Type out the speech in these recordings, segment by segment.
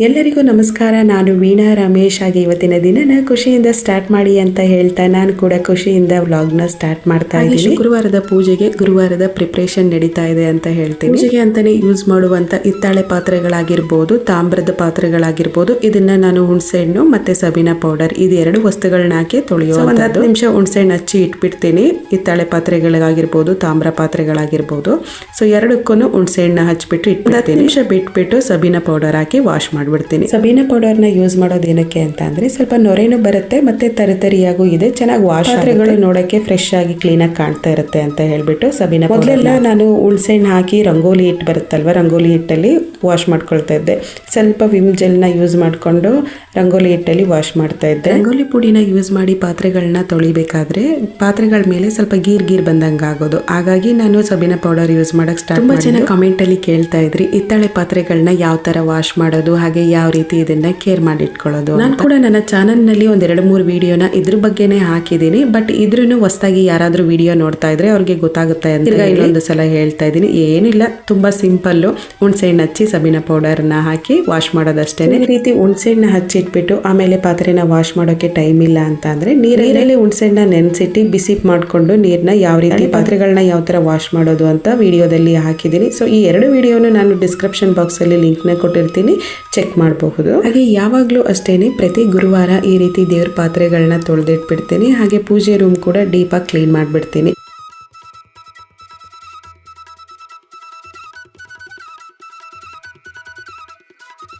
ಎಲ್ಲರಿಗೂ ನಮಸ್ಕಾರ. ನಾನು ವೀಣಾ ರಮೇಶ್. ಆಗಿ ಇವತ್ತಿನ ದಿನನ ಖುಷಿಯಿಂದ ಸ್ಟಾರ್ಟ್ ಮಾಡಿ ಅಂತ ಹೇಳ್ತಾ ನಾನು ಕೂಡ ಖುಷಿಯಿಂದ ವ್ಲಾಗ್ನ ಸ್ಟಾರ್ಟ್ ಮಾಡ್ತಾ ಇದ್ದೀನಿ. ಶುಕ್ರವಾರದ ಪೂಜೆಗೆ ಗುರುವಾರದ ಪ್ರಿಪ್ರೇಷನ್ ನಡೀತಾ ಇದೆ ಅಂತ ಹೇಳ್ತೀನಿ. ಪೂಜೆಗೆ ಅಂತಾನೆ ಯೂಸ್ ಮಾಡುವಂತ ಹಿತ್ತಾಳೆ ಪಾತ್ರೆಗಳಾಗಿರ್ಬೋದು, ತಾಮ್ರದ ಪಾತ್ರೆಗಳಾಗಿರ್ಬೋದು, ಇದನ್ನ ನಾನು ಹುಣಸೆ ಹಣ್ಣು ಮತ್ತೆ ಸಬೀನಾ ಪೌಡರ್ ಇದೆರಡು ವಸ್ತುಗಳನ್ನ ಹಾಕಿ ತೊಳೆಯೋ ಒಂದು 10 ನಿಮಿಷ ಹುಣಸೆ ಹಣ್ಣು ಹಚ್ಚಿ ಇಟ್ಬಿಡ್ತೀನಿ. ಹಿತ್ತಾಳೆ ಪಾತ್ರೆಗಳಾಗಿರ್ಬೋದು, ತಾಮ್ರ ಪಾತ್ರೆಗಳಾಗಿರ್ಬೋದು. ಸೊ ಎರಡಕ್ಕೂ ಹುಣಸೆ ಹಣ್ಣು ಹಚ್ಬಿಟ್ಟು 10 ನಿಮಿಷ ಬಿಟ್ಬಿಟ್ಟು ಸಬೀನಾ ಪೌಡರ್ ಹಾಕಿ ವಾಶ್ ಮಾಡ್ಬಿಡ್ತೀನಿ. ಸಬೀನಾ ಪೌಡರ್ನ ಯೂಸ್ ಮಾಡೋದು ಏನಕ್ಕೆ ಅಂತ ಅಂದ್ರೆ ಸ್ವಲ್ಪ ನೊರೆನೂ ಬರುತ್ತೆ ಮತ್ತೆ ತರಿತರಿಯಾಗೂ ಇದೆ, ಚೆನ್ನಾಗಿ ವಾಶ್ ಪಾತ್ರೆಗಳು ನೋಡಕ್ಕೆ ಫ್ರೆಶ್ ಆಗಿ ಕ್ಲೀನ್ ಆಗಿ ಕಾಣ್ತಾ ಇರುತ್ತೆ ಅಂತ ಹೇಳ್ಬಿಟ್ಟು ಸಬೀನಾ ಮೊದಲೆಲ್ಲ ನಾನು ಹುಣಸೆಹಣ್ಣು ಹಾಕಿ ರಂಗೋಲಿ ಹಿಟ್ಟು ಬರುತ್ತಲ್ವ, ರಂಗೋಲಿ ಹಿಟ್ಟಲ್ಲಿ ವಾಶ್ ಮಾಡ್ಕೊಳ್ತಾ ಇದ್ದೆ. ಸ್ವಲ್ಪ ವಿಮ್ ಜೆಲ್ನ ಯೂಸ್ ಮಾಡಿಕೊಂಡು ರಂಗೋಲಿ ಹಿಟ್ಟಲ್ಲಿ ವಾಶ್ ಮಾಡ್ತಾ ಇದ್ದೆ. ರಂಗೋಲಿ ಪುಡಿನ ಯೂಸ್ ಮಾಡಿ ಪಾತ್ರೆಗಳನ್ನ ತೊಳಿಬೇಕಾದ್ರೆ ಪಾತ್ರೆಗಳ ಮೇಲೆ ಸ್ವಲ್ಪ ಗೀರ್ ಬಂದಂಗೆ ಆಗೋದು. ಹಾಗಾಗಿ ನಾನು ಸಬೀನಾ ಪೌಡರ್ ಯೂಸ್ ಮಾಡಕ್ ಸ್ಟಾರ್ಟ್. ತುಂಬಾ ಜನ ಕಾಮೆಂಟ್ ಅಲ್ಲಿ ಕೇಳ್ತಾ ಇದ್ರಿ ಹಿತ್ತಾಳೆ ಪಾತ್ರೆಗಳನ್ನ ಯಾವ ತರ ವಾಶ್ ಮಾಡೋದು, ಹಾಗೆ ಯಾವ ರೀತಿ ಇದನ್ನ ಕೇರ್ ಮಾಡಿ ಇಟ್ಕೊಳ್ಳೋದು. ನಾನು ಕೂಡ ನನ್ನ ಚಾನಲ್ ನಲ್ಲಿ ಒಂದ್ 2-3 ವಿಡಿಯೋನ ಇದ್ರ ಬಗ್ಗೆನೇ ಹಾಕಿದ್ದೀನಿ. ಬಟ್ ಇದ್ರೂ ಹೊಸದಾಗಿ ಯಾರಾದ್ರೂ ವಿಡಿಯೋ ನೋಡ್ತಾ ಇದ್ರೆ ಅವ್ರಿಗೆ ಗೊತ್ತಾಗುತ್ತೆ ಅಂತ ಇನ್ನೊಂದು ಸಲ ಹೇಳ್ತಾ ಇದ್ದೀನಿ. ಏನಿಲ್ಲ, ತುಂಬಾ ಸಿಂಪಲ್. ಹುಣಸೆ ಹಣ್ಣು ಹಚ್ಚಿ ಸಬೀನಾ ಪೌಡರ್ ನ ಹಾಕಿ ವಾಶ್ ಮಾಡೋದಷ್ಟೇ. ಈ ರೀತಿ ಹುಣಸೆ ಹಣ್ಣು ಹಚ್ಚಿಟ್ಬಿಟ್ಟು ಆಮೇಲೆ ಪಾತ್ರೆನ ವಾಶ್ ಮಾಡೋಕೆ ಟೈಮ್ ಇಲ್ಲ ಅಂತ ಅಂದ್ರೆ ನೀರಲ್ಲಿ ಹುಣಸೆ ಹಣ್ಣು ನೆನೆಸಿಟ್ಟು ಬಿಸಿ ಮಾಡ್ಕೊಂಡು ನೀರ್ನ ಯಾವ ರೀತಿ ಪಾತ್ರೆಗಳನ್ನ ಯಾವ ತರ ವಾಶ್ ಮಾಡೋದು ಅಂತ ವಿಡಿಯೋದಲ್ಲಿ ಹಾಕಿದ್ದೀನಿ. ಸೊ ಈ 2 ವಿಡಿಯೋನ ನಾನು ಡಿಸ್ಕ್ರಿಪ್ಷನ್ ಬಾಕ್ಸ್ ಅಲ್ಲಿ ಲಿಂಕ್ ನ ಕೊಟ್ಟಿರ್ತೀನಿ, ಚೆಕ್ ಮಾಡಬಹುದು. ಹಾಗೆ ಯಾವಾಗಲೂ ಅಷ್ಟೇನೆ ಪ್ರತಿ ಗುರುವಾರ ಈ ರೀತಿ ದೇವ್ರ ಪಾತ್ರೆಗಳನ್ನ ತೊಳೆದಿಟ್ಬಿಡ್ತೀನಿ. ಹಾಗೆ ಪೂಜೆ ರೂಮ್ ಕೂಡ ಡೀಪ್ ಆಗಿ ಕ್ಲೀನ್ ಮಾಡ್ಬಿಡ್ತೀನಿ.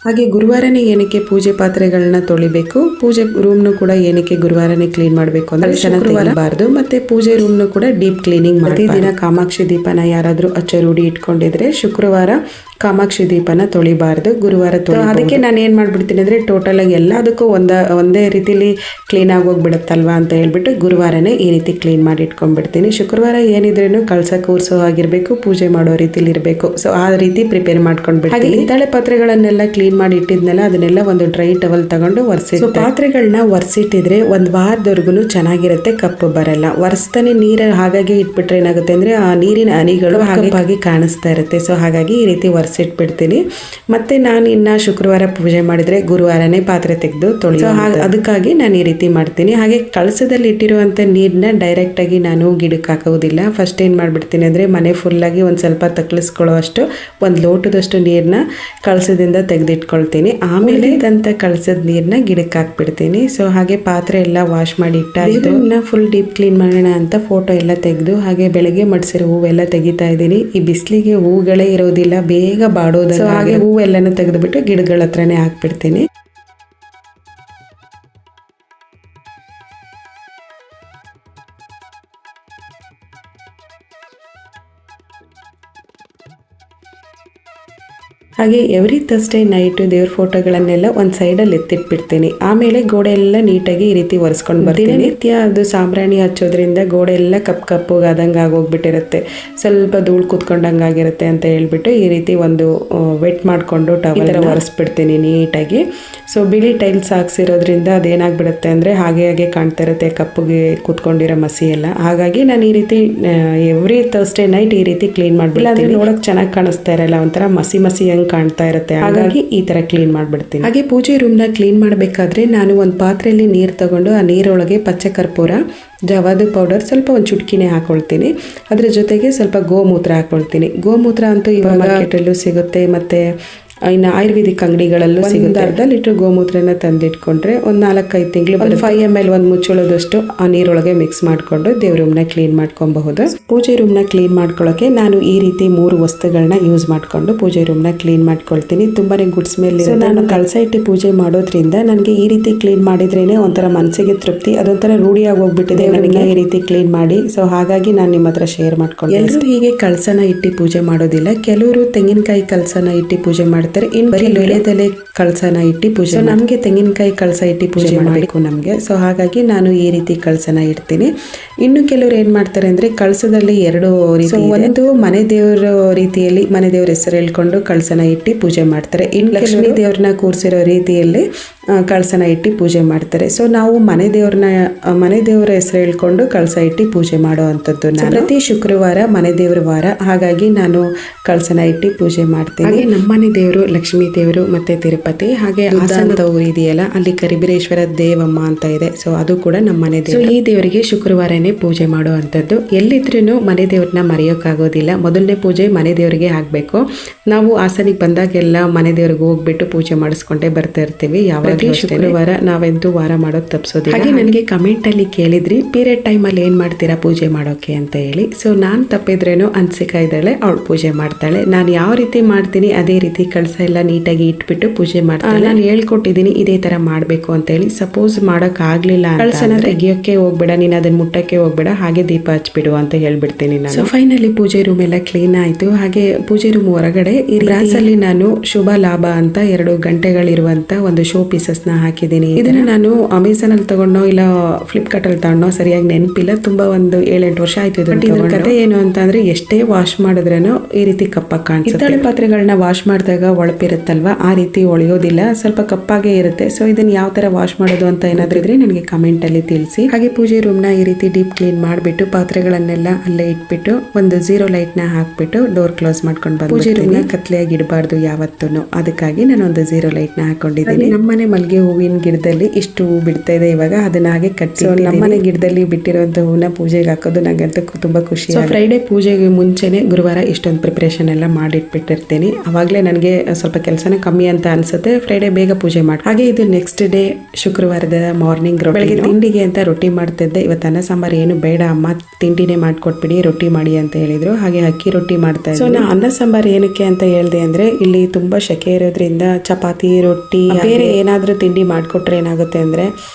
ಹಾಗೆ ಗುರುವಾರನೇ ಏನಕ್ಕೆ ಪೂಜೆ ಪಾತ್ರೆಗಳನ್ನ ತೊಳಿಬೇಕು, ಪೂಜೆ ರೂಮ್ನು ಕೂಡ ಏನಕ್ಕೆ ಗುರುವಾರನೇ ಕ್ಲೀನ್ ಮಾಡಬೇಕು ಅಂದ್ರೆ ಚೆನ್ನಾಗಿರಬಾರ್ದು. ಮತ್ತೆ ಪೂಜೆ ರೂಮ್ನು ಕೂಡ ಡೀಪ್ ಕ್ಲೀನಿಂಗ್ ಮಾಡಿ ದಿನ ಕಾಮಾಕ್ಷಿ ದೀಪನ ಯಾರಾದ್ರೂ ಹಚ್ಚ ರೂಢಿ ಇಟ್ಕೊಂಡಿದ್ರೆ ಶುಕ್ರವಾರ ಕಾಮಾಕ್ಷಿ ದೀಪನ ತೊಳಿಬಾರ್ದು, ಗುರುವಾರ ಅದಕ್ಕೆ ನಾನು ಏನ್ ಮಾಡ್ಬಿಡ್ತೀನಿ ಅಂದ್ರೆ ಟೋಟಲ್ ಆಗಿ ಎಲ್ಲದಕ್ಕೂ ಒಂದೇ ರೀತಿಲಿ ಕ್ಲೀನ್ ಆಗಿ ಹೋಗ್ಬಿಡುತ್ತಲ್ವಾ ಅಂತ ಹೇಳ್ಬಿಟ್ಟು ಗುರುವಾರನೇ ಈ ರೀತಿ ಕ್ಲೀನ್ ಮಾಡಿ ಇಟ್ಕೊಂಡ್ಬಿಡ್ತೀನಿ. ಶುಕ್ರವಾರ ಏನಿದ್ರೇನು ಕಳಸ ಕೂರ್ಸೋ ಆಗಿರ್ಬೇಕು, ಪೂಜೆ ಮಾಡೋ ರೀತಿಲಿ ಇರಬೇಕು. ಸೊ ಆ ರೀತಿ ಪ್ರಿಪೇರ್ ಮಾಡ್ಕೊಂಡ್ಬಿಡ್ತೀನಿ. ಹಿತ್ತಾಳೆ ಪಾತ್ರೆಗಳನ್ನೆಲ್ಲ ಕ್ಲೀನ್ ಮಾಡಿ ಇಟ್ಟಿದ್ನೆಲ್ಲ ಅದನ್ನೆಲ್ಲ ಒಂದು ಡ್ರೈ ಟವಲ್ ತಗೊಂಡು ಒರೆಸಿ ಪಾತ್ರೆಗಳನ್ನ ಒರೆಸಿಟ್ಟಿದ್ರೆ ಒಂದ್ ವಾರದವರೆಗೂ ಚೆನ್ನಾಗಿರುತ್ತೆ, ಕಪ್ಪು ಬರಲ್ಲ. ಒರೆಸ್ತಾನೆ ನೀರ ಹಾಗಾಗಿ ಇಟ್ಬಿಟ್ರೆ ಏನಾಗುತ್ತೆ ಅಂದ್ರೆ ಆ ನೀರಿನ ಹನಿಗಳು ಹಾಗೆ ಕಾಣಿಸ್ತಾ ಇರುತ್ತೆ. ಸೊ ಹಾಗಾಗಿ ಈ ರೀತಿ ಒರೆಸಿಟ್ಬಿಡ್ತೀನಿ. ಮತ್ತೆ ನಾನು ಇನ್ನ ಶುಕ್ರವಾರ ಪೂಜೆ ಮಾಡಿದ್ರೆ ಗುರುವಾರನೇ ಪಾತ್ರೆ ತೆಗೆದು ತೊಳೆಯೋ, ಅದಕ್ಕಾಗಿ ನಾನು ಈ ರೀತಿ ಮಾಡ್ತೀನಿ. ಹಾಗೆ ಕಳಸದಲ್ಲಿ ಇಟ್ಟಿರುವಂತ ನೀರ್ನ ಡೈರೆಕ್ಟ್ ಆಗಿ ನಾನು ಗಿಡಕ್ಕೆ ಹಾಕೋದಿಲ್ಲ. ಫಸ್ಟ್ ಏನ್ ಮಾಡ್ಬಿಡ್ತೀನಿ ಅಂದ್ರೆ ಮನೆ ಫುಲ್ ಆಗಿ ಒಂದ್ ಸ್ವಲ್ಪ ತಕ್ಕಳಿಸ್ಕೊಳ್ಳೋ ಅಷ್ಟು ಒಂದ್ ಲೋಟದಷ್ಟು ನೀರ್ನ ಕಳಸದಿಂದ ತೆಗೆದಿಟ್ಕೊಳ್ತೀನಿ. ಆಮೇಲೆ ಅಂತ ಕಳಸದ ನೀರ್ನ ಗಿಡಕ್ಕೆ ಹಾಕ್ಬಿಡ್ತೀನಿ. ಸೊ ಹಾಗೆ ಪಾತ್ರೆ ಎಲ್ಲ ವಾಶ್ ಮಾಡಿ ಇಟ್ಟಾಯ್ತು. ಫುಲ್ ಡೀಪ್ ಕ್ಲೀನ್ ಮಾಡೋಣ ಅಂತ ಫೋಟೋ ಎಲ್ಲ ತೆಗೆದು ಹಾಗೆ ಬೆಳಗ್ಗೆ ಮಡ್ಸಿರೋ ಹೂವೆಲ್ಲ ತೆಗಿತಾ ಇದ್ದೀನಿ. ಈ ಬಿಸಿಲಿಗೆ ಹೂಗಳೇ ಇರೋದಿಲ್ಲ, ಬೇಗ ಬಾಡೋದು. ಸೊ ಹಾಗೆ ಹೂವೆಲ್ಲನೂ ತೆಗೆದುಬಿಟ್ಟು ಗಿಡಗಳ ಹತ್ರನೇ ಹಾಕ್ಬಿಡ್ತೀನಿ. ಹಾಗೆ ಎವ್ರಿ ಥರ್ಸ್ಡೇ ನೈಟ್ ದೇವ್ರ ಫೋಟೋಗಳನ್ನೆಲ್ಲ ಒಂದು ಸೈಡಲ್ಲಿ ಎತ್ತಿಟ್ಬಿಡ್ತೀನಿ. ಆಮೇಲೆ ಗೋಡೆ ಎಲ್ಲ ನೀಟಾಗಿ ಈ ರೀತಿ ಒರೆಸ್ಕೊಂಡು ಬರ್ತೀನಿ. ನಿತ್ಯ ಅದು ಸಾಂಬ್ರಾಣಿ ಹಚ್ಚೋದ್ರಿಂದ ಗೋಡೆ ಎಲ್ಲ ಕಪ್ಪುಗಾದಂಗೆ ಆಗೋಗ್ಬಿಟ್ಟಿರುತ್ತೆ, ಸ್ವಲ್ಪ ಧೂಳು ಕೂತ್ಕೊಂಡಂಗೆ ಆಗಿರುತ್ತೆ ಅಂತ ಹೇಳ್ಬಿಟ್ಟು ಈ ರೀತಿ ಒಂದು ವೆಟ್ ಮಾಡಿಕೊಂಡು ಟವಲ್ ಒರೆಸ್ಬಿಡ್ತೀನಿ ನೀಟಾಗಿ. ಸೊ ಬಿಳಿ ಟೈಲ್ಸ್ ಹಾಕ್ಸಿರೋದ್ರಿಂದ ಅದೇನಾಗ್ಬಿಡುತ್ತೆ ಅಂದರೆ ಹಾಗೆ ಕಾಣ್ತಾ ಇರುತ್ತೆ, ಕಪ್ಪುಗೆ ಕೂತ್ಕೊಂಡಿರೋ ಮಸಿ ಎಲ್ಲ. ಹಾಗಾಗಿ ನಾನು ಈ ರೀತಿ ಎವ್ರಿ ಥರ್ಸ್ಡೇ ನೈಟ್ ಈ ರೀತಿ ಕ್ಲೀನ್ ಮಾಡ್ಬಿಡ್ತೀನಿ. ನೋಡೋಕೆ ಚೆನ್ನಾಗಿ ಕಾಣಿಸ್ತಾ ಇರಲ್ಲ, ಒಂಥರ ಮಸಿ ಹಂಗೆ ಕಾಣ್ತಾ ಇರುತ್ತೆ. ಹಾಗಾಗಿ ಈ ತರ ಕ್ಲೀನ್ ಮಾಡ್ಬಿಡ್ತೀನಿ. ಹಾಗೆ ಪೂಜೆ ರೂಮ್ ನ ಕ್ಲೀನ್ ಮಾಡಬೇಕಾದ್ರೆ ನಾನು ಒಂದು ಪಾತ್ರೆಯಲ್ಲಿ ನೀರು ತಗೊಂಡು ಆ ನೀರೊಳಗೆ ಪಚ್ಚ ಕರ್ಪೂರ, ಜವಾದು ಪೌಡರ್, ಸ್ವಲ್ಪ ಒಂದು ಚುಟ್ಕಿನೇ ಹಾಕೊಳ್ತೀನಿ. ಅದ್ರ ಜೊತೆಗೆ ಸ್ವಲ್ಪ ಗೋಮೂತ್ರ ಹಾಕೊಳ್ತೀನಿ. ಗೋಮೂತ್ರ ಅಂತೂ ಇವಾಗ ಮಾರ್ಕೆಟಲ್ಲೂ ಸಿಗುತ್ತೆ, ಮತ್ತೆ ಇನ್ನು ಆಯುರ್ವೇದಿಕ್ ಅಂಗಡಿಗಳಲ್ಲೂ ಸಿಗುತ್ತೆ. ಅರ್ಧ ಲೀಟರ್ ಗೋಮೂತ್ರನ ತಂದಿಟ್ಕೊಂಡ್ರೆ ಒಂದು 4-5 ತಿಂಗಳು 5 ml ಒಂದು ಮುಚ್ಚಳದಷ್ಟು ಆ ನೀರೊಳಗೆ ಮಿಕ್ಸ್ ಮಾಡಿಕೊಂಡು ದೇವ್ರ ರೂಮ್ನ ಕ್ಲೀನ್ ಮಾಡ್ಕೊಬಹುದು. ಪೂಜೆ ರೂಮ್ನ ಕ್ಲೀನ್ ಮಾಡ್ಕೊಳ್ಳೋಕೆ ನಾನು ಈ ರೀತಿ 3 ವಸ್ತುಗಳನ್ನ ಯೂಸ್ ಮಾಡಿಕೊಂಡು ಪೂಜೆ ರೂಮ್ನ ಕ್ಲೀನ್ ಮಾಡ್ಕೊಳ್ತೀನಿ. ತುಂಬಾನೇ ಗುಡ್ ಸ್ಮೆಲ್ ಇರುತ್ತೆ. ನಾನು ಕಳಸ ಇಟ್ಟು ಪೂಜೆ ಮಾಡೋದ್ರಿಂದ ನನಗೆ ಈ ರೀತಿ ಕ್ಲೀನ್ ಮಾಡಿದ್ರೇನೆ ಒಂಥರ ಮನಸ್ಸಿಗೆ ತೃಪ್ತಿ, ಅದೊಂಥರ ರೂಢಿಯಾಗಿ ಹೋಗ್ಬಿಟ್ಟಿದೆ ನನಗೆ ಈ ರೀತಿ ಕ್ಲೀನ್ ಮಾಡಿ. ಸೊ ಹಾಗಾಗಿ ನಾನು ನಿಮ್ಮ ಹತ್ರ ಶೇರ್ ಮಾಡ್ಕೊಂಡು. ಎಲ್ಲರೂ ಹೀಗೆ ಕಳಸನ ಇಟ್ಟು ಪೂಜೆ ಮಾಡೋದಿಲ್ಲ, ಕೆಲವರು ತೆಂಗಿನಕಾಯಿ ಕಳಸನ ಇಟ್ಟು ಪೂಜೆ ಮಾಡ್ತಾರೆ. ಇನ್ನು ಬರೀ ವೀಳ್ಯದೆಲೆ ಕಳಸನ ಇಟ್ಟು ಪೂಜೆ. ನಮಗೆ ತೆಂಗಿನಕಾಯಿ ಕಳಸ ಇಟ್ಟು ಪೂಜೆ ಮಾಡಬೇಕು ನಮಗೆ. ಸೊ ಹಾಗಾಗಿ ನಾನು ಈ ರೀತಿ ಕಳಸನ ಇಡ್ತೀನಿ. ಇನ್ನು ಕೆಲವರು ಏನ್ ಮಾಡ್ತಾರೆ ಅಂದ್ರೆ ಕಳಸದಲ್ಲಿ 2 ರೀತಿ, ಒಂದು ಮನೆ ದೇವರ ರೀತಿಯಲ್ಲಿ ಮನೆ ದೇವರ ಹೆಸರು ಹೇಳ್ಕೊಂಡು ಕಳಸನ ಇಟ್ಟು ಪೂಜೆ ಮಾಡ್ತಾರೆ. ಇನ್ನು ಲಕ್ಷ್ಮೀ ದೇವ್ರನ್ನ ಕೂರಿಸಿರೋ ರೀತಿಯಲ್ಲಿ ಕಳಸನ ಇಟ್ಟು ಪೂಜೆ ಮಾಡ್ತಾರೆ. ಸೊ ನಾವು ಮನೆ ದೇವರ ಹೆಸರು ಹೇಳ್ಕೊಂಡು ಕಳಸ ಇಟ್ಟು ಪೂಜೆ ಮಾಡೋ ಅಂಥದ್ದು. ಪ್ರತಿ ಶುಕ್ರವಾರ ಮನೆ ದೇವರ ವಾರ, ಹಾಗಾಗಿ ನಾನು ಕಳಸನ ಇಟ್ಟು ಪೂಜೆ ಮಾಡ್ತೀನಿ. ಹಾಗೆ ನಮ್ಮನೆ ದೇವರು ಲಕ್ಷ್ಮೀ ದೇವರು ಮತ್ತೆ ತಿರುಪತಿ, ಹಾಗೆ ಹಾಸನ ಊರು ಇದೆಯಲ್ಲ ಅಲ್ಲಿ ಕರಿಬೀರೇಶ್ವರ ದೇವಮ್ಮ ಅಂತ ಇದೆ. ಸೊ ಅದು ಕೂಡ ನಮ್ಮನೆ ದೇವರು. ಈ ದೇವರಿಗೆ ಶುಕ್ರವಾರನೇ ಪೂಜೆ ಮಾಡೋ ಅಂಥದ್ದು. ಎಲ್ಲಿದ್ರೂ ಮನೆ ದೇವ್ರನ್ನ ಮರೆಯೋಕ್ಕಾಗೋದಿಲ್ಲ. ಮೊದಲನೇ ಪೂಜೆ ಮನೆ ದೇವರಿಗೆ ಆಗಬೇಕು. ನಾವು ಹಾಸನಿಗೆ ಬಂದಾಗೆಲ್ಲ ಮನೆ ದೇವ್ರಿಗೆ ಹೋಗ್ಬಿಟ್ಟು ಪೂಜೆ ಮಾಡಿಸ್ಕೊಂಡೇ ಬರ್ತಾ ಇರ್ತೀವಿ. ಯಾವಾಗ ಶುಕ್ರವಾರ ನಾವೆಂತೂ ವಾರ ಮಾಡೋದು ತಪ್ಪಿಸೋದಿಲ್ಲ. ಹಾಗೆ ನನಗೆ ಕಮೆಂಟ್ ಅಲ್ಲಿ ಕೇಳಿದ್ರಿ ಪೀರಿಯಡ್ ಟೈಮಲ್ಲಿ ಏನ್ ಮಾಡ್ತೀರಾ ಪೂಜೆ ಮಾಡೋಕೆ ಅಂತ ಹೇಳಿ. ಸೊ ನಾನ್ ತಪ್ಪಿದ್ರೇನು ಅನ್ಸಿಕಾ ಇದ್ದಾಳೆ, ಅವಳು ಪೂಜೆ ಮಾಡ್ತಾಳೆ. ನಾನು ಯಾವ ರೀತಿ ಮಾಡ್ತೀನಿ ಅದೇ ರೀತಿ ಕಳಸ ಎಲ್ಲ ನೀಟಾಗಿ ಇಟ್ಬಿಟ್ಟು ಪೂಜೆ ಮಾಡ್ತಾಳೆ. ನಾನು ಹೇಳ್ಕೊಟ್ಟಿದ್ದೀನಿ ಇದೇ ತರ ಮಾಡ್ಬೇಕು ಅಂತ ಹೇಳಿ. ಸಪೋಸ್ ಮಾಡಕ್ ಆಗ್ಲಿಲ್ಲ, ಕಳಸನ ತೆಗಿಯೋಕೆ ಹೋಗ್ಬೇಡ, ನೀನ್ ಅದನ್ನ ಮುಟ್ಟಕ್ಕೆ ಹೋಗ್ಬೇಡ, ಹಾಗೆ ದೀಪ ಹಚ್ಬಿಡು ಅಂತ ಹೇಳ್ಬಿಡ್ತೀನಿ ನಾನು. ಸೊ ಫೈನಲಿ ಪೂಜೆ ರೂಮ್ ಎಲ್ಲ ಕ್ಲೀನ್ ಆಯ್ತು. ಹಾಗೆ ಪೂಜೆ ರೂಮ್ ಹೊರಗಡೆ ಈ ಗ್ಲಾಸ್ ಅಲ್ಲಿ ನಾನು ಶುಭ ಲಾಭ ಅಂತ 2 ಗಂಟೆಗಳಿರುವಂತ ಒಂದು ಶೋ ಪೀಸಸ್ ನ ಹಾಕಿದ್ದೀನಿ. ಇದನ್ನ ನಾನು ಅಮೆಝಾನ್ ಅಲ್ಲಿ ತಗೊಂಡೋ ಇಲ್ಲ ಫ್ಲಿಪ್ಕಾರ್ಟ್ ಅಲ್ಲಿ ತಗೊಂಡೋ ಸರಿಯಾಗಿ ನೆನಪಿಲ್ಲ. ತುಂಬಾ ಒಂದು 7-8 ವರ್ಷ ಆಯ್ತು. ಇದ್ರ ಕಥೆ ಏನು ಅಂತ ಅಂದ್ರೆ ಎಷ್ಟೇ ವಾಶ್ ಮಾಡಿದ್ರೇನು ಈ ರೀತಿ ಕಪ್ಪಾಗಿ ಕಾಣಿಸುತ್ತೆ. ಹಿತ್ತಾಳೆ ಪಾತ್ರೆಗಳನ್ನ ವಾಶ್ ಮಾಡಿದಾಗ ಒಳಪಿರುತ್ತಲ್ವಾ, ಆ ರೀತಿ ಒಳೆಯೋದಿಲ್ಲ, ಸ್ವಲ್ಪ ಕಪ್ಪಾಗೆ ಇರುತ್ತೆ. ಸೊ ಇದನ್ನ ಯಾವ ತರ ವಾಶ್ ಮಾಡೋದು ಅಂತ ಏನಾದ್ರೂ ಇದ್ರೆ ನನಗೆ ಕಮೆಂಟ್ ಅಲ್ಲಿ ತಿಳಿಸಿ. ಹಾಗೆ ಪೂಜೆ ರೂಮ್ ನ ಈ ರೀತಿ ಡೀಪ್ ಕ್ಲೀನ್ ಮಾಡಿಬಿಟ್ಟು ಪಾತ್ರೆಗಳನ್ನೆಲ್ಲ ಅಲ್ಲೇ ಇಟ್ಬಿಟ್ಟು ಒಂದು 0 ಲೈಟ್ ನ ಹಾಕ್ಬಿಟ್ಟು ಡೋರ್ ಕ್ಲೋಸ್ ಮಾಡ್ಕೊಂಡು ಬಂದು ಪೂಜೆ ರೂಮ್ ನ ಕತ್ಲೆಯಾಗಿ ಇಡಬಾರ್ದು ಯಾವತ್ತೂ. ಅದಕ್ಕಾಗಿ ನಾನು ಒಂದು 0 ಲೈಟ್ ನ ಹಾಕೊಂಡಿದ್ದೀನಿ. ನಮ್ಮನೆ ಮಲ್ಲಿಗೆ ಹೂವಿನ ಗಿಡದಲ್ಲಿ ಇಷ್ಟು ಹೂ ಬಿಡ್ತಾ ಇದೆ ಇವಾಗ, ಅದನ್ನ ಹಾಗೆ ಕಟ್ಟಿ ನಮ್ಮನೆ ಗಿಡದಲ್ಲಿ ಬಿಟ್ಟಿರುವಂತ ಹೂವನ್ನ ಪೂಜೆಗೆ ಹಾಕೋದು ನಂಗಂತೂ ತುಂಬಾ ಖುಷಿ. ಫ್ರೈಡೆ ಪೂಜೆಗೆ ಮುಂಚೆನೆ ಗುರುವಾರ ಇಷ್ಟೊಂದು ಪ್ರಿಪರೇಷನ್ ಎಲ್ಲ ಮಾಡಿಟ್ಬಿಟ್ಟಿರ್ತೀನಿ. ಅವಾಗಲೇ ನನಗೆ ಸ್ವಲ್ಪ ಕೆಲಸನ ಕಮ್ಮಿ ಅಂತ ಅನ್ಸುತ್ತೆ. ಫ್ರೈಡೆ ಬೇಗ ಪೂಜೆ ಮಾಡಿ. ಹಾಗೆ ಇದು ನೆಕ್ಸ್ಟ್ ಡೇ ಶುಕ್ರವಾರದ ಮಾರ್ನಿಂಗ್ ಬೆಳಗ್ಗೆ ತಿಂಡಿಗೆ ಅಂತ ರೊಟ್ಟಿ ಮಾಡ್ತಿದ್ದೆ. ಇವತ್ತು ಅನ್ನ ಸಾಂಬಾರು ಏನು ಬೇಡ ಅಮ್ಮ, ತಿಂಡಿನೇ ಮಾಡ್ಕೊಟ್ಬಿಡಿ, ರೊಟ್ಟಿ ಮಾಡಿ ಅಂತ ಹೇಳಿದ್ರು. ಹಾಗೆ ಅಕ್ಕಿ ರೊಟ್ಟಿ ಮಾಡ್ತಾ ಇದ್ದೆ. ಸೊ ನಾ ಅನ್ನ ಸಾಂಬಾರು ಏನಕ್ಕೆ ಅಂತ ಹೇಳ್ದೆ ಅಂದ್ರೆ ಇಲ್ಲಿ ತುಂಬಾ ಶೆಕೆ ಇರೋದ್ರಿಂದ ಚಪಾತಿ ರೊಟ್ಟಿ ಬೇರೆ ಏನಾದ್ರೂ ತಿಂಡಿ ಮಾಡ್ಕೊಟ್ರೆ ಏನಾಗುತ್ತೆ ಅಂದ್ರೆ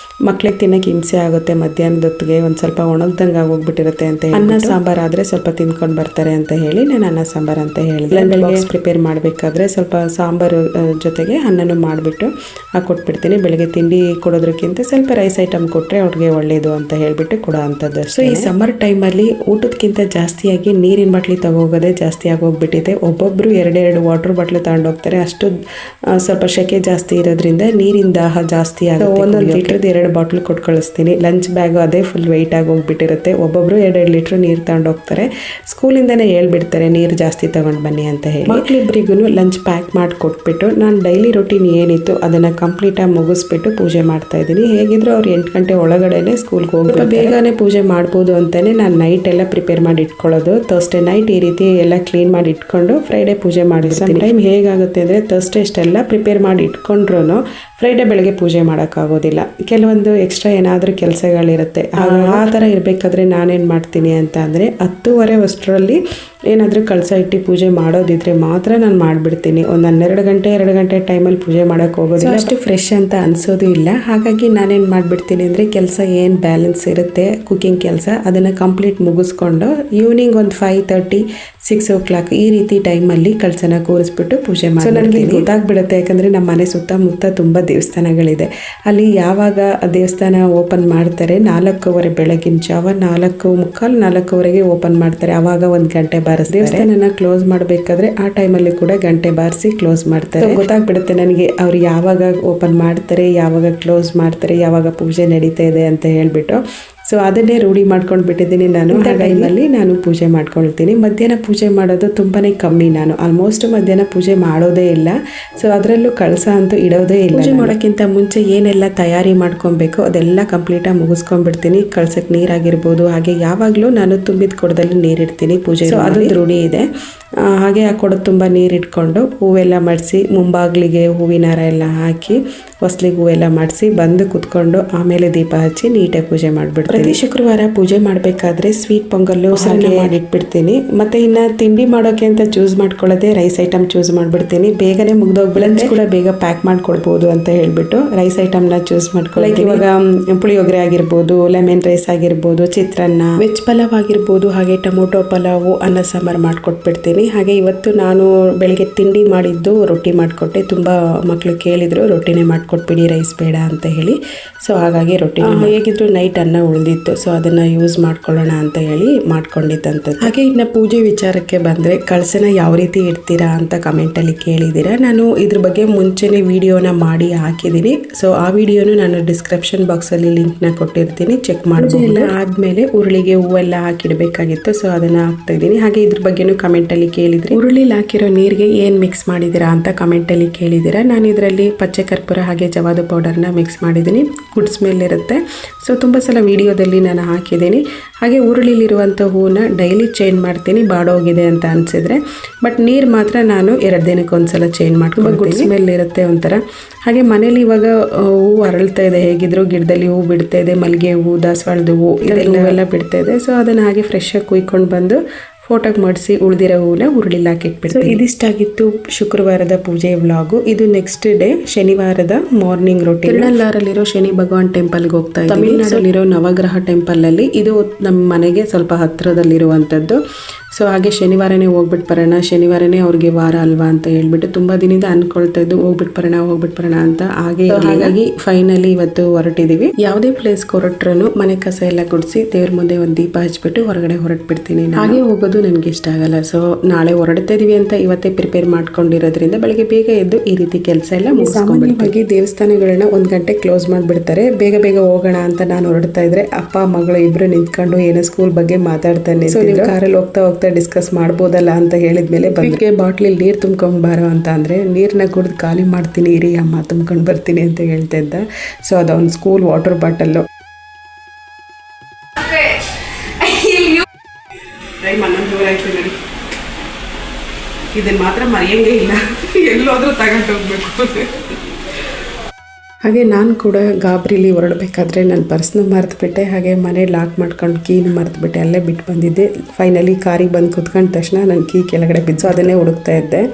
ಮಕ್ಳಿಗೆ ತಿನ್ನಕ್ಕೆ ಹಿಂಸೆ ಆಗುತ್ತೆ. ಮಧ್ಯಾಹ್ನದ ಹೊತ್ತಿಗೆ ಒಂದ್ ಸ್ವಲ್ಪ ಒಣಗ್ದಂಗೆ ಆಗೋಗ್ಬಿಟ್ಟಿರುತ್ತೆ ಅಂತ ಹೇಳಿ ಅನ್ನ ಸಾಂಬಾರ್ ಆದ್ರೆ ಸ್ವಲ್ಪ ತಿನ್ಕೊಂಡು ಬರ್ತಾರೆ ಅಂತ ಹೇಳಿ ನಾನು ಅನ್ನ ಸಾಂಬಾರ್ ಅಂತ ಹೇಳಿದೆ. ಬೆಳಗ್ಗೆ ಪ್ರಿಪೇರ್ ಮಾಡಬೇಕಾದ್ರೆ ಸ್ವಲ್ಪ ಸಾಂಬಾರು ಜೊತೆಗೆ ಅನ್ನನೂ ಮಾಡಿಬಿಟ್ಟು ಕೊಟ್ಬಿಡ್ತೀನಿ. ಬೆಳಗ್ಗೆ ತಿಂಡಿ ಕೊಡೋದಕ್ಕಿಂತ ಸ್ವಲ್ಪ ರೈಸ್ ಐಟಮ್ ಕೊಟ್ಟರೆ ಅವ್ರಿಗೆ ಒಳ್ಳೇದು ಅಂತ ಹೇಳ್ಬಿಟ್ಟು ಕೊಡೋ ಅಂಥದ್ದು. ಸೊ ಈ ಸಮ್ಮರ್ ಟೈಮಲ್ಲಿ ಊಟದಕ್ಕಿಂತ ಜಾಸ್ತಿಯಾಗಿ ನೀರಿನ ಬಾಟ್ಲಿ ತಗೋಗೋದೇ ಜಾಸ್ತಿ ಆಗೋಗ್ಬಿಟ್ಟಿದೆ. ಒಬ್ಬೊಬ್ರು 2 ವಾಟರ್ ಬಾಟ್ಲು ತಗೊಂಡೋಗ್ತಾರೆ. ಅಷ್ಟು ಸ್ವಲ್ಪ ಶೆಕೆ ಜಾಸ್ತಿ ಇರೋದ್ರಿಂದ ನೀರಿನ ದಾಹ ಜಾಸ್ತಿ ಆಗುತ್ತೆ. 1 ಲೀಟರ್ದು 2 ಬಾಟ್ಲ್ ಕೊಟ್ಟು ಕಳಿಸ್ತೀನಿ. ಲಂಚ್ ಬ್ಯಾಗ್ ಅದೇ ಫುಲ್ ವೆಯ್ಟ್ ಆಗಿ ಹೋಗ್ಬಿಟ್ಟಿರುತ್ತೆ. ಒಬ್ಬೊಬ್ರು 2 ಲೀಟರ್ ನೀರು ತಗೊಂಡು ಹೋಗ್ತಾರೆ. ಸ್ಕೂಲಿಂದನೇ ಹೇಳ್ಬಿಡ್ತಾರೆ ನೀರು ಜಾಸ್ತಿ ತಗೊಂಡು ಬನ್ನಿ ಅಂತ ಹೇಳಿ. ಮಕ್ಳಿಬ್ರಿಗೂ ಲಂಚ್ ಪ್ಯಾಕ್ ಮಾಡಿ ಕೊಟ್ಬಿಟ್ಟು ನಾನು ಡೈಲಿ ರೊಟೀನ್ ಏನಿತ್ತು ಅದನ್ನು ಕಂಪ್ಲೀಟಾಗಿ ಮುಗಿಸ್ಬಿಟ್ಟು ಪೂಜೆ ಮಾಡ್ತಾ ಇದ್ದೀನಿ. ಹೇಗಿದ್ರು ಅವ್ರು 8 ಗಂಟೆ ಒಳಗಡೆನೆ ಸ್ಕೂಲ್ಗೆ ಹೋಗ್ಬಿಟ್ಟು ಬೇಗನೆ ಪೂಜೆ ಮಾಡ್ಬೋದು ಅಂತಾನೆ ನಾನು ನೈಟ್ ಎಲ್ಲ ಪ್ರಿಪೇರ್ ಮಾಡಿ ಇಟ್ಕೊಳ್ಳೋದು. ಥರ್ಸ್ಡೇ ನೈಟ್ ಈ ರೀತಿ ಎಲ್ಲ ಕ್ಲೀನ್ ಮಾಡಿ ಇಟ್ಕೊಂಡು ಫ್ರೈಡೆ ಪೂಜೆ ಮಾಡಿರ್ತೀನಿ. ಟೈಮ್ ಹೇಗಾಗುತ್ತೆ ಅಂದರೆ ಥರ್ಸ್ಡೇ ಅಷ್ಟೆಲ್ಲ ಪ್ರಿಪೇರ್ ಮಾಡಿ ಇಟ್ಕೊಂಡ್ರು ಫ್ರೈಡೆ ಬೆಳಗ್ಗೆ ಪೂಜೆ ಮಾಡೋಕ್ಕಾಗೋದಿಲ್ಲ. ಕೆಲವೊಂದು ಎಕ್ಸ್ಟ್ರಾ ಏನಾದರೂ ಕೆಲಸಗಳಿರುತ್ತೆ. ಆ ಥರ ಇರಬೇಕಾದ್ರೆ ನಾನೇನು ಮಾಡ್ತೀನಿ ಅಂತ ಅಂದರೆ 10:30 ಅಷ್ಟರಲ್ಲಿ ಏನಾದರೂ ಕಳಸ ಇಟ್ಟು ಪೂಜೆ ಮಾಡೋದಿದ್ರೆ ಮಾತ್ರ ನಾನು ಮಾಡಿಬಿಡ್ತೀನಿ. ಒಂದು 2 ಗಂಟೆ ಟೈಮಲ್ಲಿ ಪೂಜೆ ಮಾಡೋಕ್ಕೆ ಹೋಗೋದಿಲ್ಲ. ಅಷ್ಟು ಫ್ರೆಶ್ ಅಂತ ಅನಿಸೋದು ಇಲ್ಲ. ಹಾಗಾಗಿ ನಾನೇನು ಮಾಡಿಬಿಡ್ತೀನಿ ಅಂದರೆ ಕೆಲಸ ಏನು ಬ್ಯಾಲೆನ್ಸ್ ಇರುತ್ತೆ ಕುಕಿಂಗ್ ಕೆಲಸ ಅದನ್ನು ಕಂಪ್ಲೀಟ್ ಮುಗಿಸ್ಕೊಂಡು ಈವ್ನಿಂಗ್ ಒಂದು 5:30 6 o'clock ಈ ರೀತಿ ಟೈಮಲ್ಲಿ ಕಳಸನ ಕೂರಿಸ್ಬಿಟ್ಟು ಪೂಜೆ ಮಾಡಿ ನನಗೆ ಗೊತ್ತಾಗ್ಬಿಡುತ್ತೆ. ಯಾಕಂದರೆ ನಮ್ಮ ಮನೆ ಸುತ್ತಮುತ್ತ ತುಂಬ ದೇವಸ್ಥಾನಗಳಿದೆ. ಅಲ್ಲಿ ಯಾವಾಗ ದೇವಸ್ಥಾನ ಓಪನ್ ಮಾಡ್ತಾರೆ 4:15 ಬೆಳಗಿನ ಜಾವ 4:45 4:00ವರೆಗೆ ಓಪನ್ ಮಾಡ್ತಾರೆ. ಆವಾಗ 1 ಗಂಟೆ ಬಾರಿಸಿ ದೇವಸ್ಥಾನನ ಕ್ಲೋಸ್ ಮಾಡಬೇಕಾದ್ರೆ ಆ ಟೈಮಲ್ಲಿ ಕೂಡ ಗಂಟೆ ಬಾರಿಸಿ ಕ್ಲೋಸ್ ಮಾಡ್ತಾರೆ. ಗೊತ್ತಾಗ್ಬಿಡುತ್ತೆ ನನಗೆ ಅವ್ರು ಯಾವಾಗ ಓಪನ್ ಮಾಡ್ತಾರೆ, ಯಾವಾಗ ಕ್ಲೋಸ್ ಮಾಡ್ತಾರೆ, ಯಾವಾಗ ಪೂಜೆ ನಡೀತಾ ಇದೆ ಅಂತ ಹೇಳ್ಬಿಟ್ಟು. ಸೊ ಅದನ್ನೇ ರೂಢಿ ಮಾಡ್ಕೊಂಡು ಬಿಟ್ಟಿದ್ದೀನಿ ನಾನು. ಆ ಟೈಮಲ್ಲಿ ನಾನು ಪೂಜೆ ಮಾಡ್ಕೊಳ್ತೀನಿ. ಮಧ್ಯಾಹ್ನ ಪೂಜೆ ಮಾಡೋದು ತುಂಬಾ ಕಮ್ಮಿ. ನಾನು ಆಲ್ಮೋಸ್ಟ್ ಮಧ್ಯಾಹ್ನ ಪೂಜೆ ಮಾಡೋದೇ ಇಲ್ಲ. ಸೊ ಅದರಲ್ಲೂ ಕಳಸ ಅಂತೂ ಇಡೋದೇ ಇಲ್ಲ. ಪೂಜೆ ಮಾಡೋಕ್ಕಿಂತ ಮುಂಚೆ ಏನೆಲ್ಲ ತಯಾರಿ ಮಾಡ್ಕೊಬೇಕು ಅದೆಲ್ಲ ಕಂಪ್ಲೀಟಾಗಿ ಮುಗಿಸ್ಕೊಂಡ್ಬಿಡ್ತೀನಿ. ಕಳಸಕ್ಕೆ ನೀರಾಗಿರ್ಬೋದು, ಹಾಗೆ ಯಾವಾಗಲೂ ನಾನು ತುಂಬಿದ ಕೊಡದಲ್ಲಿ ನೀರಿಡ್ತೀನಿ ಪೂಜೆ. ಸೊ ಅದೊಂದು ರೂಢಿ ಇದೆ. ಹಾಗೆ ಆ ಕೊಡ ತುಂಬ ನೀರಿಟ್ಕೊಂಡು ಹೂವೆಲ್ಲ ಮಾಡಿಸಿ ಮುಂಬಾಗಿಲಿಗೆ ಹೂವಿನ ಹಾರ ಎಲ್ಲ ಹಾಕಿ ಹೊಸ್ಲಿಗೆ ಹೂವೆಲ್ಲ ಮಾಡಿಸಿ ಬಂದು ಕುತ್ಕೊಂಡು ಆಮೇಲೆ ದೀಪ ಹಚ್ಚಿ ನೀಟಾಗಿ ಪೂಜೆ ಮಾಡಿಬಿಡ್ತೀನಿ. ಪ್ರತಿ ಶುಕ್ರವಾರ ಪೂಜೆ ಮಾಡಬೇಕಾದ್ರೆ ಸ್ವೀಟ್ ಪೊಂಗಲ್ಲು ಹಾಗೆ ಮಾಡಿಟ್ಬಿಡ್ತೀನಿ. ಮತ್ತು ಇನ್ನು ತಿಂಡಿ ಮಾಡೋಕೆ ಅಂತ ಚೂಸ್ ಮಾಡ್ಕೊಳ್ಳೋದೆ ರೈಸ್ ಐಟಮ್ ಚೂಸ್ ಮಾಡಿಬಿಡ್ತೀನಿ. ಬೇಗನೆ ಮುಗ್ದೋಗ್ಬಿಡಂತೆ ಕೂಡ ಬೇಗ ಪ್ಯಾಕ್ ಮಾಡಿಕೊಡ್ಬೋದು ಅಂತ ಹೇಳ್ಬಿಟ್ಟು ರೈಸ್ ಐಟಮ್ನ ಚೂಸ್ ಮಾಡ್ಕೊಳ್ಳೋಕೆ. ಇವಾಗ ಪುಳಿಯೋಗರೆ ಆಗಿರ್ಬೋದು, ಲೆಮನ್ ರೈಸ್ ಆಗಿರ್ಬೋದು, ಚಿತ್ರಾನ್ನ, ವೆಜ್ ಪಲಾವ್ ಆಗಿರ್ಬೋದು, ಹಾಗೆ ಟೊಮೊಟೊ ಪಲಾವು, ಅನ್ನ ಸಾಂಬಾರು ಮಾಡಿಕೊಟ್ಬಿಡ್ತೀನಿ. ಹಾಗೆ ಇವತ್ತು ನಾನು ಬೆಳಿಗ್ಗೆ ತಿಂಡಿ ಮಾಡಿದ್ದು ರೊಟ್ಟಿ ಮಾಡಿಕೊಟ್ಟೆ. ತುಂಬ ಮಕ್ಕಳು ಕೇಳಿದ್ರು ರೊಟ್ಟಿನೇ ಮಾಡಿಕೊಟ್ಬಿಡಿ ರೈಸ್ ಬೇಡ ಅಂತ ಹೇಳಿ. ಸೊ ಹಾಗಾಗಿ ರೊಟ್ಟಿ ಹೇಗಿದ್ರು ನೈಟ್ ಅನ್ನ ಉಳಿದಿತ್ತು, ಸೊ ಅದನ್ನು ಯೂಸ್ ಮಾಡ್ಕೊಳ್ಳೋಣ ಅಂತ ಹೇಳಿ ಮಾಡ್ಕೊಂಡಿದ್ದಂಥದ್ದು. ಹಾಗೆ ಇನ್ನು ಪೂಜೆ ವಿಚಾರಕ್ಕೆ ಬಂದರೆ ಕಳಸನ ಯಾವ ರೀತಿ ಇಡ್ತೀರಾ ಅಂತ ಕಮೆಂಟಲ್ಲಿ ಕೇಳಿದ್ದೀರಾ. ನಾನು ಇದ್ರ ಬಗ್ಗೆ ಮುಂಚೆನೇ ವಿಡಿಯೋನ ಮಾಡಿ ಹಾಕಿದ್ದೀನಿ. ಸೊ ಆ ವಿಡಿಯೋನು ನಾನು ಡಿಸ್ಕ್ರಿಪ್ಷನ್ ಬಾಕ್ಸಲ್ಲಿ ಲಿಂಕ್ನ ಕೊಟ್ಟಿರ್ತೀನಿ, ಚೆಕ್ ಮಾಡ್ಬೋದು. ಆದಮೇಲೆ ಉರುಳಿಗೆ ಹೂವೆಲ್ಲ ಹಾಕಿಡಬೇಕಾಗಿತ್ತು, ಸೊ ಅದನ್ನು ಹಾಕ್ತಾ ಇದ್ದೀನಿ. ಹಾಗೆ ಇದ್ರ ಬಗ್ಗೆನೂ ಕಮೆಂಟಲ್ಲಿ ಕೇಳಿದ್ರಿ, ಉರುಳಿಲಿ ಹಾಕಿರೋ ನೀರಿಗೆ ಏನು ಮಿಕ್ಸ್ ಮಾಡಿದ್ದೀರಾ ಅಂತ ಕಮೆಂಟಲ್ಲಿ ಕೇಳಿದ್ದೀರಾ. ನಾನು ಇದರಲ್ಲಿ ಪಚ್ಚೆ ಕರ್ಪೂರ ಹಾಗೆ ಜವಾದು ಪೌಡರ್ನ ಮಿಕ್ಸ್ ಮಾಡಿದ್ದೀನಿ, ಗುಡ್ ಸ್ಮೆಲ್ ಇರುತ್ತೆ. ಸೊ ತುಂಬ ಸಲ ವಿಡಿಯೋದಲ್ಲಿ ನಾನು ಹಾಕಿದ್ದೀನಿ. ಹಾಗೆ ಉರುಳಿಲಿರುವಂಥ ಹೂವನ್ನ ಡೈಲಿ ಚೇಂಜ್ ಮಾಡ್ತೀನಿ ಬಾಡೋಗಿದೆ ಅಂತ ಅನಿಸಿದ್ರೆ. ಬಟ್ ನೀರು ಮಾತ್ರ ನಾನು 2 ದಿನಕ್ಕೆ ಒಂದ್ಸಲ ಚೇಂಜ್ ಮಾಡ್ಕೊಂಡು, ಗುಡ್ ಸ್ಮೆಲ್ ಇರುತ್ತೆ ಒಂಥರ. ಹಾಗೆ ಮನೇಲಿ ಇವಾಗ ಹೂವು ಅರಳ್ತಾ ಇದೆ, ಹೇಗಿದ್ರು ಗಿಡದಲ್ಲಿ ಹೂವು ಬಿಡ್ತಾ ಇದೆ, ಮಲ್ಲಿಗೆ ಹೂವು, ದಾಸವಾಳದ ಹೂವು ಇದೆಲ್ಲ ಬಿಡ್ತಾ ಇದೆ. ಸೊ ಅದನ್ನು ಹಾಗೆ ಫ್ರೆಶ್ ಆಗಿ ಕುಯ್ಕೊಂಡು ಬಂದು ಫೋಟೋಗೆ ಮಾಡಿಸಿ ಉಳಿದಿರೋ ಹೂವನ್ನ ಉರುಳಿಲಿ ಹಾಕಿಟ್ಬಿಡ್ತೀನಿ. ಇದಿಷ್ಟಾಗಿತ್ತು ಶುಕ್ರವಾರದ ಪೂಜೆ ವ್ಲಾಗು. ಇದು ನೆಕ್ಸ್ಟ್ ಡೇ ಶನಿವಾರದ ಮಾರ್ನಿಂಗ್ ರೊಟೀನ್. ತಿರುನಲ್ಲಾರಲ್ಲಿರೋ ಶನಿ ಭಗವಾನ್ ಟೆಂಪಲ್ಗೆ ಹೋಗ್ತಾ ಇದ್ದೀವಿ. ತಮಿಳ್ನಾಡಲ್ಲಿರೋ ನವಗ್ರಹ ಟೆಂಪಲಲ್ಲಿ ಇದು ನಮ್ಮ ಮನೆಗೆ ಸ್ವಲ್ಪ ಹತ್ತಿರದಲ್ಲಿರುವಂಥದ್ದು. ಸೊ ಹಾಗೆ ಶನಿವಾರನೇ ಹೋಗ್ಬಿಟ್ಟು ಬರೋಣ, ಶನಿವಾರನೇ ಅವ್ರಿಗೆ ವಾರ ಅಲ್ವಾ ಅಂತ ಹೇಳ್ಬಿಟ್ಟು ತುಂಬ ದಿನದಿಂದ ಅನ್ಕೊಳ್ತಾ ಇದ್ದು ಹೋಗ್ಬಿಟ್ಟು ಬರೋಣ ಅಂತ. ಹಾಗಾಗಿ ಫೈನಲಿ ಇವತ್ತು ಹೊರಟಿದ್ದೀವಿ. ಯಾವುದೇ ಪ್ಲೇಸ್ಗೆ ಹೊರಟ್ರೂ ಮನೆ ಕಸ ಎಲ್ಲ ಗುಡಿಸಿ ದೇವ್ರ ಮುಂದೆ ಒಂದು ದೀಪ ಹಚ್ಬಿಟ್ಟು ಹೊರಗಡೆ ಹೊರಟ್ಬಿಡ್ತೀನಿ. ಹಾಗೆ ಹೋಗೋದು ನನಗೆ ಇಷ್ಟ ಆಗಲ್ಲ. ಸೊ ನಾಳೆ ಹೊರಡ್ತಾ ಇದೀವಿ ಅಂತ ಇವತ್ತೇ ಪ್ರಿಪೇರ್ ಮಾಡ್ಕೊಂಡಿರೋದ್ರಿಂದ ಬೆಳಗ್ಗೆ ಬೇಗ ಎದ್ದು ಈ ರೀತಿ ಕೆಲಸ ಎಲ್ಲ ಮುಗಿಸ್ಕೊಂಡ್ಬಿಡ್ತೀವಿ. ದೇವಸ್ಥಾನಗಳನ್ನ 1 ಗಂಟೆ ಕ್ಲೋಸ್ ಮಾಡಿಬಿಡ್ತಾರೆ. ಬೇಗ ಹೋಗೋಣ ಅಂತ ನಾನು ಹೊರಡ್ತಾ ಇದ್ರೆ ಅಪ್ಪ ಮಗಳು ಇಬ್ರು ನಿಂತ್ಕೊಂಡು ಏನೋ ಸ್ಕೂಲ್ ಬಗ್ಗೆ ಮಾತಾಡ್ತಾನೆ. ಸೊ ನೀವು ಕಾರಲ್ಲಿ ಹೋಗ್ತಾ ಡಿಸ್ಕಸ್ ಮಾಡ್ಬೋದಲ್ಲ ಅಂತ ಹೇಳಿದ್ಮೇಲೆ ಬಂದ್ರೆ ಬಾಟ್ಲಿ ನೀರು ತುಂಬ್ಕೊಂಡು ಬಾರೋ ಅಂತ ಅಂದರೆ ನೀರನ್ನ ಕುಡಿದು ಖಾಲಿ ಮಾಡ್ತೀನಿ ಇರಿ ಅಮ್ಮ ತುಂಬ್ಕೊಂಡು ಬರ್ತೀನಿ ಅಂತ ಹೇಳ್ತಾ ಇದ್ದ. ಸೊ ಅದೊಂದು ಸ್ಕೂಲ್ ವಾಟರ್ ಬಾಟಲ್ಲು. ಇದನ್ನ ಮಾತ್ರ ಮರೆಯಂಗೇ ಇಲ್ಲ, ಎಲ್ಲೋದ್ರೂ ತಗೊಂಡು ಹೋಗ್ಬೇಕು. ಹಾಗೆ ನಾನು ಕೂಡ ಗಾಬರಿಲಿ ಹೊರಡಬೇಕಾದ್ರೆ ನನ್ನ ಪರ್ಸ್ನ ಮರೆತುಬಿಟ್ಟೆ. ಹಾಗೆ ಮನೆ ಲಾಕ್ ಮಾಡ್ಕೊಂಡು ಕೀನು ಮರೆತುಬಿಟ್ಟೆ, ಅಲ್ಲೇ ಬಿಟ್ಟು ಬಂದಿದ್ದೆ. ಫೈನಲಿ ಕಾರಿಗೆ ಬಂದು ಕುತ್ಕೊಂಡ ತಕ್ಷಣ ನನ್ನ ಕೀ ಕೆಳಗಡೆ ಬಿದ್ದು ಅದನ್ನೇ ಹುಡುಕ್ತಾ ಇದ್ದೆ.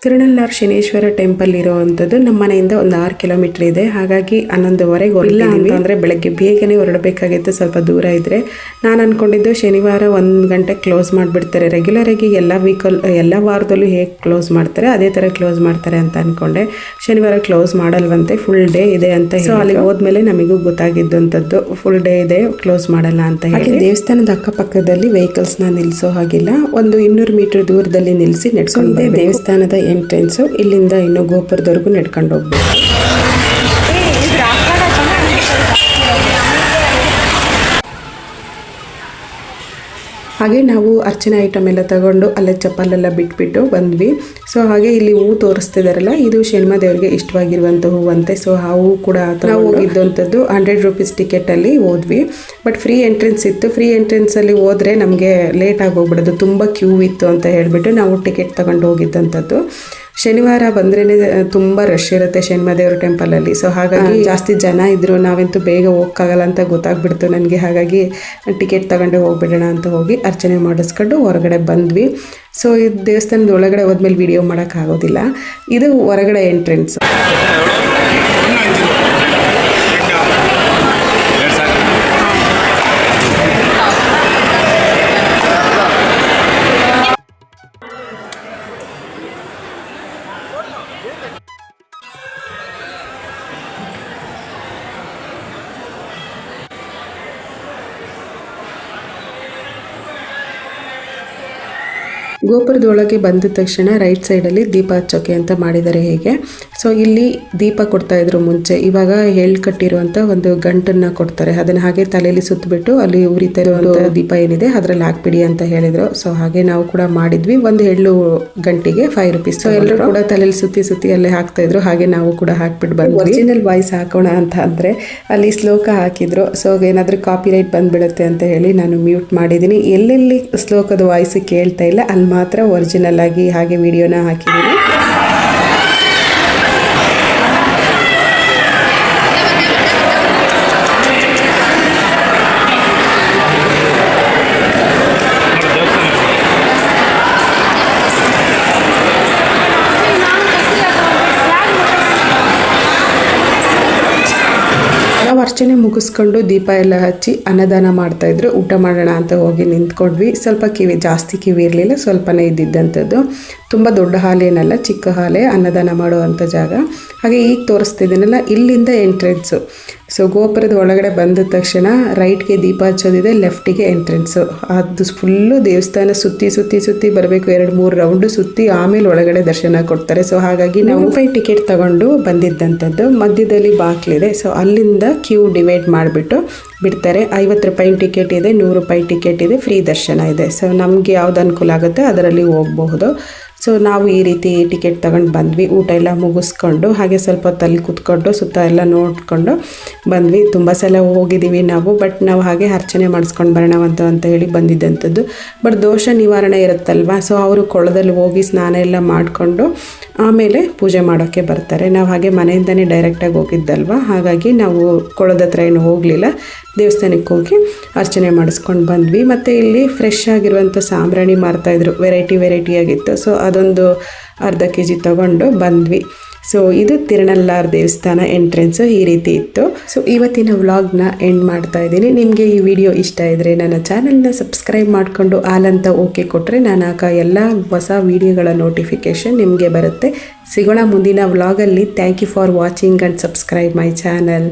ತಿರುನಲ್ಲಾರ್ ಶನೇಶ್ವರ ಟೆಂಪಲ್ ಇರೋವಂಥದ್ದು ನಮ್ಮ ಮನೆಯಿಂದ ಒಂದು 6 ಕಿಲೋಮೀಟರ್ ಇದೆ. ಹಾಗಾಗಿ 11:15 ಇಲ್ಲ ಅಂತಂದರೆ ಬೆಳಗ್ಗೆ ಬೇಗನೆ ಹೊರಡಬೇಕಾಗಿತ್ತು, ಸ್ವಲ್ಪ ದೂರ ಇದ್ದರೆ. ನಾನು ಅಂದ್ಕೊಂಡಿದ್ದು ಶನಿವಾರ 1 ಗಂಟೆ ಕ್ಲೋಸ್ ಮಾಡಿಬಿಡ್ತಾರೆ. ರೆಗ್ಯುಲರಾಗಿ ಎಲ್ಲ ವಾರದಲ್ಲೂ ಹೇಗೆ ಕ್ಲೋಸ್ ಮಾಡ್ತಾರೆ ಅದೇ ಥರ ಕ್ಲೋಸ್ ಮಾಡ್ತಾರೆ ಅಂತ ಅಂದ್ಕೊಂಡೆ. ಶನಿವಾರ ಕ್ಲೋಸ್ ಮಾಡಲ್ವಂತೆ, ಫುಲ್ ಡೇ ಇದೆ ಅಂತ. ಸೊ ಅಲ್ಲಿಗೆ ಹೋದ್ಮೇಲೆ ನಮಗೂ ಗೊತ್ತಾಗಿದ್ದಂಥದ್ದು ಫುಲ್ ಡೇ ಇದೆ, ಕ್ಲೋಸ್ ಮಾಡಲ್ಲ ಅಂತ ಹೇಳಿ. ದೇವಸ್ಥಾನದ ಅಕ್ಕಪಕ್ಕದಲ್ಲಿ ವೆಹಿಕಲ್ಸ್ನ ನಿಲ್ಲಿಸೋ ಹಾಗಿಲ್ಲ, ಒಂದು 200 ಮೀಟರ್ ದೂರದಲ್ಲಿ ನಿಲ್ಲಿಸಿ ನಡ್ಕೊಂಡಿದೆ. ದೇವಸ್ಥಾನದ ಎಂಟ್ರೆನ್ಸು ಇಲ್ಲಿಂದ ಇನ್ನು ಗೋಪುರದವರೆಗೂ ನಡ್ಕೊಂಡು ಹೋಗ್ಬೇಕು. ಹಾಗೆ ನಾವು ಅರ್ಚನೆ ಐಟಮ್ ಎಲ್ಲ ತಗೊಂಡು ಅಲ್ಲೇ ಚಪ್ಪಲೆಲ್ಲ ಬಿಟ್ಬಿಟ್ಟು ಬಂದ್ವಿ. ಸೊ ಹಾಗೆ ಇಲ್ಲಿ ಹೂವು ತೋರಿಸ್ತಿದಾರಲ್ಲ, ಇದು ಶನಿಮ ದೇವರಿಗೆ ಇಷ್ಟವಾಗಿರುವಂಥ ಹೂವಂತೆ. ಸೊ ಆ ಹೂವು ಕೂಡ ನಾವು ಹೋಗಿದ್ದಂಥದ್ದು 100 ರೂಪೀಸ್ ಟಿಕೆಟಲ್ಲಿ ಹೋದ್ವಿ. ಬಟ್ ಫ್ರೀ ಎಂಟ್ರೆನ್ಸ್ ಇತ್ತು. ಫ್ರೀ ಎಂಟ್ರೆನ್ಸಲ್ಲಿ ಹೋದರೆ ನಮಗೆ ಲೇಟ್ ಆಗಿ ಹೋಗ್ಬಿಡೋದು, ತುಂಬ ಕ್ಯೂ ಇತ್ತು ಅಂತ ಹೇಳಿಬಿಟ್ಟು ನಾವು ಟಿಕೆಟ್ ತಗೊಂಡು ಹೋಗಿದ್ದಂಥದ್ದು. ಶನಿವಾರ ಬಂದ್ರೇ ತುಂಬ ರಶ್ ಇರುತ್ತೆ ಶನಿಮದೇವ್ರ ಟೆಂಪಲಲ್ಲಿ. ಸೊ ಹಾಗಾಗಿ ಜಾಸ್ತಿ ಜನ ಇದ್ದರು, ನಾವಂತೂ ಬೇಗ ಹೋಗೋಕ್ಕಾಗಲ್ಲ ಅಂತ ಗೊತ್ತಾಗ್ಬಿಡ್ತು ನನಗೆ. ಹಾಗಾಗಿ ಟಿಕೆಟ್ ತಗೊಂಡು ಹೋಗ್ಬಿಡೋಣ ಅಂತ ಹೋಗಿ ಅರ್ಚನೆ ಮಾಡಿಸ್ಕೊಂಡು ಹೊರಗಡೆ ಬಂದ್ವಿ. ಸೊ ಈ ದೇವಸ್ಥಾನದ ಒಳಗಡೆ ಹೋದ್ಮೇಲೆ ವಿಡಿಯೋ ಮಾಡೋಕ್ಕಾಗೋದಿಲ್ಲ. ಇದು ಹೊರಗಡೆ ಎಂಟ್ರೆನ್ಸ್. ಗೋಪುರದೊಳಗೆ ಬಂದ ತಕ್ಷಣ ರೈಟ್ ಸೈಡಲ್ಲಿ ದೀಪ ಹಚ್ಚೋಕೆ ಅಂತ ಮಾಡಿದ್ದಾರೆ ಹೇಗೆ. ಸೊ ಇಲ್ಲಿ ದೀಪ ಕೊಡ್ತಾಯಿದ್ರು ಮುಂಚೆ, ಇವಾಗ ಎಳ್ಳು ಕಟ್ಟಿರುವಂಥ ಒಂದು ಗಂಟನ್ನು ಕೊಡ್ತಾರೆ. ಅದನ್ನು ಹಾಗೆ ತಲೆಯಲ್ಲಿ ಸುತ್ತಬಿಟ್ಟು ಅಲ್ಲಿ ಉರಿತಾ ಇರುವಂಥ ದೀಪ ಏನಿದೆ ಅದರಲ್ಲಿ ಹಾಕ್ಬಿಡಿ ಅಂತ ಹೇಳಿದರು. ಸೊ ಹಾಗೆ ನಾವು ಕೂಡ ಮಾಡಿದ್ವಿ. ಒಂದು ಎಳ್ಳು ಗಂಟಿಗೆ 5 ರೂಪೀಸ್. ಸೊ ಎಲ್ಲರೂ ಕೂಡ ತಲೆಯಲ್ಲಿ ಸುತ್ತಿ ಅಲ್ಲೇ ಹಾಕ್ತಾಯಿದ್ರು. ಹಾಗೆ ನಾವು ಕೂಡ ಹಾಕ್ಬಿಟ್ಟು ಬಂದ್ವಿ. ಒರಿಜಿನಲ್ ವಾಯ್ಸ್ ಹಾಕೋಣ ಅಂತ ಅಂದರೆ ಅಲ್ಲಿ ಶ್ಲೋಕ ಹಾಕಿದ್ರು. ಸೊ ಏನಾದರೂ ಕಾಪಿ ರೈಟ್ ಬಂದುಬಿಡುತ್ತೆ ಅಂತ ಹೇಳಿ ನಾನು ಮ್ಯೂಟ್ ಮಾಡಿದ್ದೀನಿ. ಎಲ್ಲೆಲ್ಲಿ ಶ್ಲೋಕದ ವಾಯ್ಸ್ ಕೇಳ್ತಾ ಇಲ್ಲ ಅಲ್ಲಿ ಮಾತ್ರ ಒರಿಜಿನಲ್ ಆಗಿ ಹಾಗೆ ವಿಡಿಯೋನ ಹಾಕಿದ್ದೀನಿ. ನಾವು ಅರ್ಚನೆ ಮುಗಿಸ್ಕೊಂಡು ದೀಪ ಎಲ್ಲ ಹಚ್ಚಿ ಅನ್ನದಾನ ಮಾಡ್ತಾಯಿದ್ರು. ಊಟ ಮಾಡೋಣ ಅಂತ ಹೋಗಿ ನಿಂತ್ಕೊಂಡ್ವಿ. ಸ್ವಲ್ಪ ಜಾಸ್ತಿ ಕಿವಿ ಇರಲಿಲ್ಲ, ಸ್ವಲ್ಪನೇ ಇದ್ದಿದ್ದಂಥದ್ದು. ತುಂಬ ದೊಡ್ಡ ಹಾಲೇನಲ್ಲ, ಚಿಕ್ಕ ಹಾಲೇ ಅನ್ನದಾನ ಮಾಡುವಂಥ ಜಾಗ. ಹಾಗೆ ಈಗ ತೋರಿಸ್ತಿದ್ದೀನಲ್ಲ, ಇಲ್ಲಿಂದ ಎಂಟ್ರೆನ್ಸು. ಸೊ ಗೋಪುರದ ಒಳಗಡೆ ಬಂದ ತಕ್ಷಣ ರೈಟ್ಗೆ ದೀಪ ಹಚ್ಚೋದಿದೆ, ಲೆಫ್ಟಿಗೆ ಎಂಟ್ರೆನ್ಸು. ಅದು ಫುಲ್ಲು ದೇವಸ್ಥಾನ ಸುತ್ತಿ ಬರಬೇಕು, 2-3 ರೌಂಡು ಸುತ್ತಿ ಆಮೇಲೆ ಒಳಗಡೆ ದರ್ಶನ ಕೊಡ್ತಾರೆ. ಸೊ ಹಾಗಾಗಿ ನಾವು ರೂಪಾಯಿ ಟಿಕೆಟ್ ತಗೊಂಡು ಬಂದಿದ್ದಂಥದ್ದು. ಮಧ್ಯದಲ್ಲಿ ಬಾಗಿಲಿದೆ, ಸೊ ಅಲ್ಲಿಂದ ಕ್ಯೂ ಡಿವೈಡ್ ಮಾಡಿಬಿಟ್ಟು ಬಿಡ್ತಾರೆ. 50 ರೂಪಾಯಿ ಟಿಕೆಟ್ ಇದೆ, 100 ರೂಪಾಯಿ ಟಿಕೆಟ್ ಇದೆ, ಫ್ರೀ ದರ್ಶನ ಇದೆ. ಸೊ ನಮಗೆ ಯಾವ್ದು ಅನುಕೂಲ ಆಗುತ್ತೆ ಅದರಲ್ಲಿ ಹೋಗಬಹುದು. ಸೊ ನಾವು ಈ ರೀತಿ ಟಿಕೆಟ್ ತಗೊಂಡು ಬಂದ್ವಿ. ಊಟ ಎಲ್ಲ ಮುಗಿಸ್ಕೊಂಡು ಹಾಗೆ ಸ್ವಲ್ಪ ಹೊತ್ತಲ್ಲಿ ಕೂತ್ಕೊಂಡು ಸುತ್ತ ಎಲ್ಲ ನೋಡಿಕೊಂಡು ಬಂದ್ವಿ. ತುಂಬ ಸಲ ಹೋಗಿದ್ದೀವಿ ನಾವು, ಬಟ್ ನಾವು ಹಾಗೆ ಅರ್ಚನೆ ಮಾಡಿಸ್ಕೊಂಡು ಬರೋಣ ಅಂತ ಹೇಳಿ ಬಂದಿದ್ದಂಥದ್ದು. ಬಟ್ ದೋಷ ನಿವಾರಣೆ ಇರುತ್ತಲ್ವ, ಸೊ ಅವರು ಕೊಳದಲ್ಲಿ ಹೋಗಿ ಸ್ನಾನ ಎಲ್ಲ ಮಾಡಿಕೊಂಡು ಆಮೇಲೆ ಪೂಜೆ ಮಾಡೋಕ್ಕೆ ಬರ್ತಾರೆ. ನಾವು ಹಾಗೆ ಮನೆಯಿಂದನೇ ಡೈರೆಕ್ಟಾಗಿ ಹೋಗಿದ್ದಲ್ವ, ಹಾಗಾಗಿ ನಾವು ಕೊಳದ ಹತ್ರ ಏನು ಹೋಗಲಿಲ್ಲ, ದೇವಸ್ಥಾನಕ್ಕೆ ಹೋಗಿ ಅರ್ಚನೆ ಮಾಡಿಸ್ಕೊಂಡು ಬಂದ್ವಿ. ಮತ್ತು ಇಲ್ಲಿ ಫ್ರೆಶ್ ಆಗಿರುವಂಥ ಸಾಂಬ್ರಾಣಿ ಮಾರ್ತಾಯಿದ್ರು, ವೆರೈಟಿಯಾಗಿತ್ತು. ಸೊ ಅದೊಂದು ಅರ್ಧ kg ತಗೊಂಡು ಬಂದ್ವಿ. ಸೊ ಇದು ತಿರುನಲ್ಲಾರು ದೇವಸ್ಥಾನ ಎಂಟ್ರೆನ್ಸು ಈ ರೀತಿ ಇತ್ತು. ಸೊ ಇವತ್ತಿನ ವ್ಲಾಗ್ನ ಎಂಡ್ ಮಾಡ್ತಾ ಇದ್ದೀನಿ. ನಿಮಗೆ ಈ ವಿಡಿಯೋ ಇಷ್ಟ ಇದ್ದರೆ ನನ್ನ ಚಾನಲ್ನ ಸಬ್ಸ್ಕ್ರೈಬ್ ಮಾಡಿಕೊಂಡು ಆಲಂತ ಓಕೆ ಕೊಟ್ಟರೆ ನಾನು ಹಾಕೋ ಎಲ್ಲ ಹೊಸ ವಿಡಿಯೋಗಳ ನೋಟಿಫಿಕೇಷನ್ ನಿಮಗೆ ಬರುತ್ತೆ. ಸಿಗೋಣ ಮುಂದಿನ ವ್ಲಾಗಲ್ಲಿ. Thank you for watching and subscribe my channel.